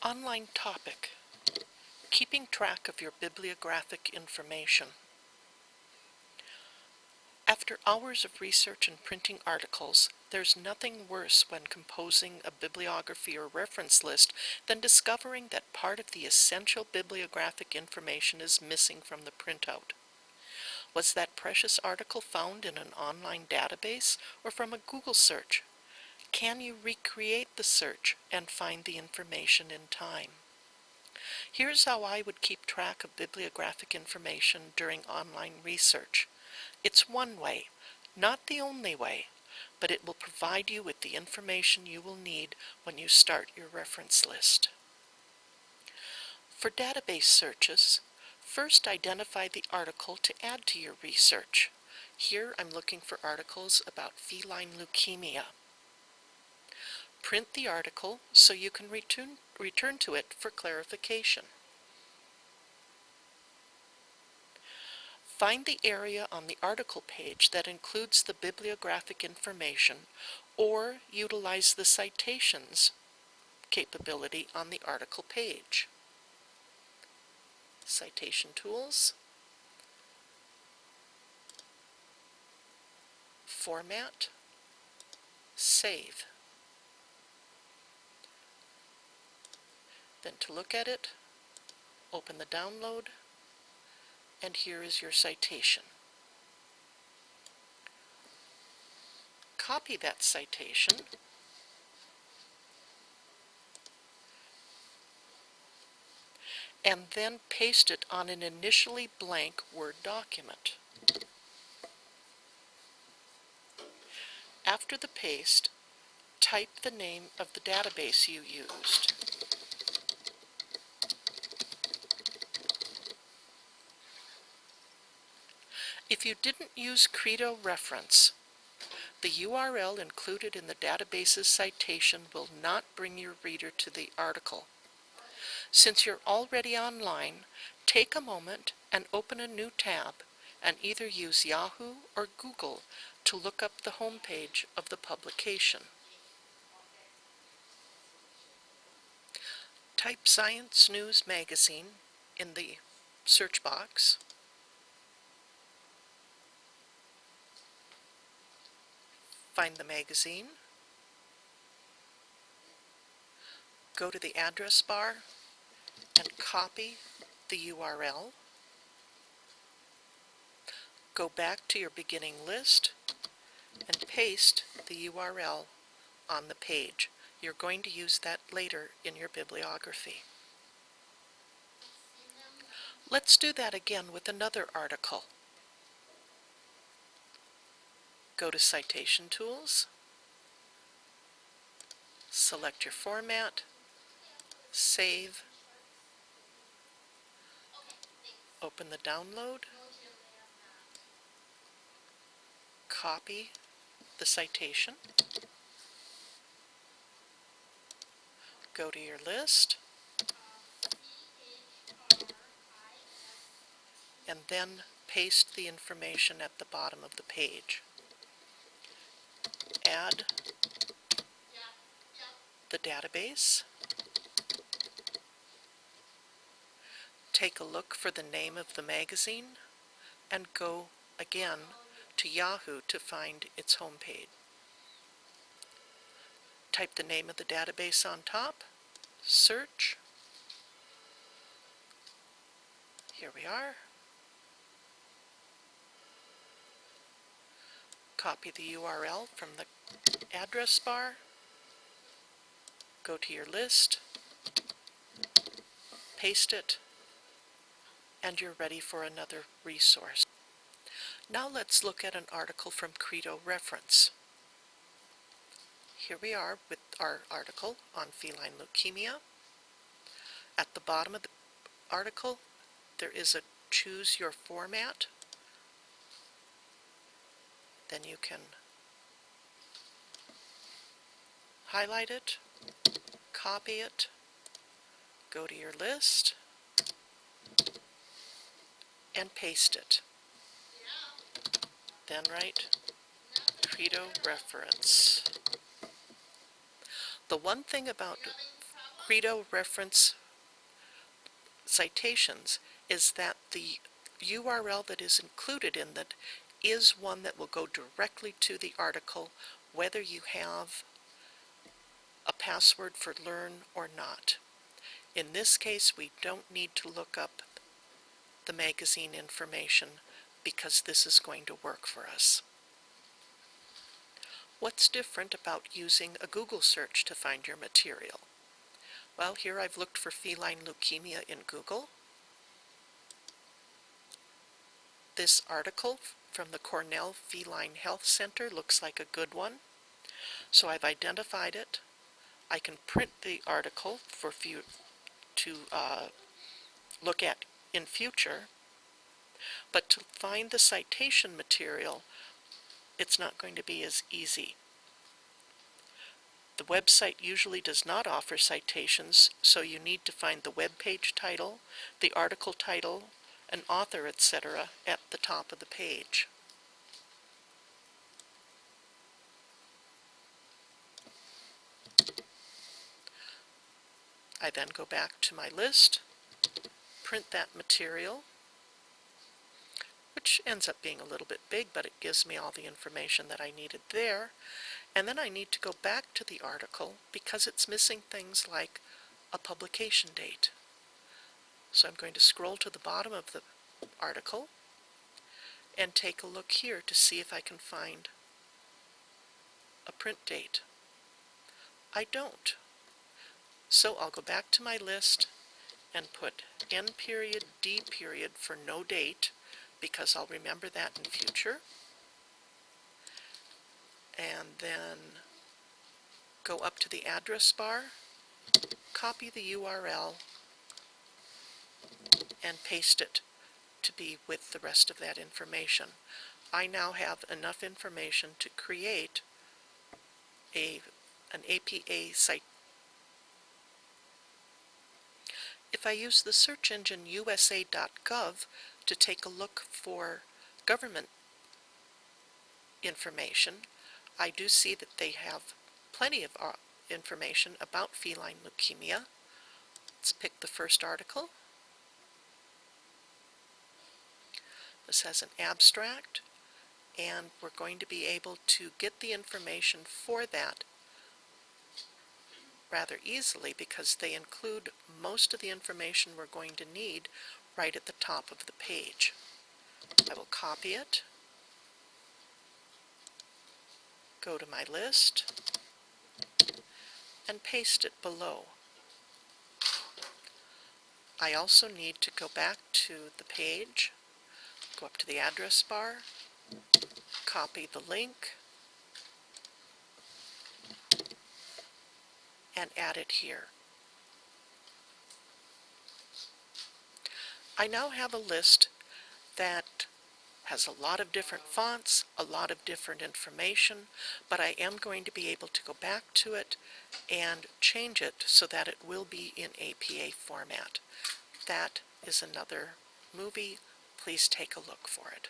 Online topic: keeping track of your bibliographic information. After hours of research and printing articles, there's nothing worse when composing a bibliography or reference list than discovering that part of the essential bibliographic information is missing from the printout. Was that precious article found in an online database or from a Google search? Can you recreate the search and find the information in time? Here's how I would keep track of bibliographic information during online research. It's one way, not the only way, but it will provide you with the information you will need when you start your reference list. For database searches, first identify the article to add to your research. Here I'm looking for articles about feline leukemia. Print the article so you can return to it for clarification. Find the area on the article page that includes the bibliographic information, or utilize the citations capability on the article page. Citation tools, format, save. Then to look at it, open the download, and here is your citation. Copy that citation and then paste it on an initially blank Word document. After the paste, type the name of the database you used. If you didn't use Credo reference, the URL included in the database's citation will not bring your reader to the article. Since you're already online, take a moment and open a new tab and either use Yahoo or Google to look up the home page of the publication. Type Science News Magazine in the search box. Find the magazine. Go to the address bar and copy the URL. Go back to your beginning list and paste the URL on the page. You're going to use that later in your bibliography. Let's do that again with another article. Go to Citation Tools, select your format, save, open the download, copy the citation, go to your list, and then paste the information at the bottom of the page. Add the database. Take a look for the name of the magazine and go again to Yahoo to find its homepage. Type the name of the database on top, search. Here we are. Copy the URL from the address bar, go to your list, paste it, and you're ready for another resource. Now let's look at an article from Credo Reference. Here we are with our article on feline leukemia. At the bottom of the article, there is a choose your format. Then you can highlight it, copy it, go to your list, and paste it. Then write Credo reference. The one thing about Credo reference citations is that the URL that is included in that is one that will go directly to the article, whether you have a password for Learn or not. In this case, we don't need to look up the magazine information because this is going to work for us. What's different about using a Google search to find your material? Well, here I've looked for feline leukemia in Google. This article from the Cornell Feline Health Center looks like a good one, so I've identified it. I can print the article for to look at in future, but to find the citation material, it's not going to be as easy. The website usually does not offer citations, so you need to find the web page title, the article title, an author, etc. at the top of the page. I then go back to my list, print that material, which ends up being a little bit big, but it gives me all the information that I needed there. And then I need to go back to the article because it's missing things like a publication date. So I'm going to scroll to the bottom of the article and take a look here to see if I can find a print date. I don't. So I'll go back to my list and put N period, D period for no date because I'll remember that in future. And then go up to the address bar, copy the URL, and paste it to be with the rest of that information. I now have enough information to create an APA site. If I use the search engine USA.gov to take a look for government information, I do see that they have plenty of information about feline leukemia. Let's pick the first article. This has an abstract, and we're going to be able to get the information for that rather easily because they include most of the information we're going to need right at the top of the page. I will copy it, go to my list, and paste it below. I also need to go back to the page, go up to the address bar, copy the link, and add it here. I now have a list that has a lot of different fonts, a lot of different information, but I am going to be able to go back to it and change it so that it will be in APA format. That is another movie. Please take a look for it.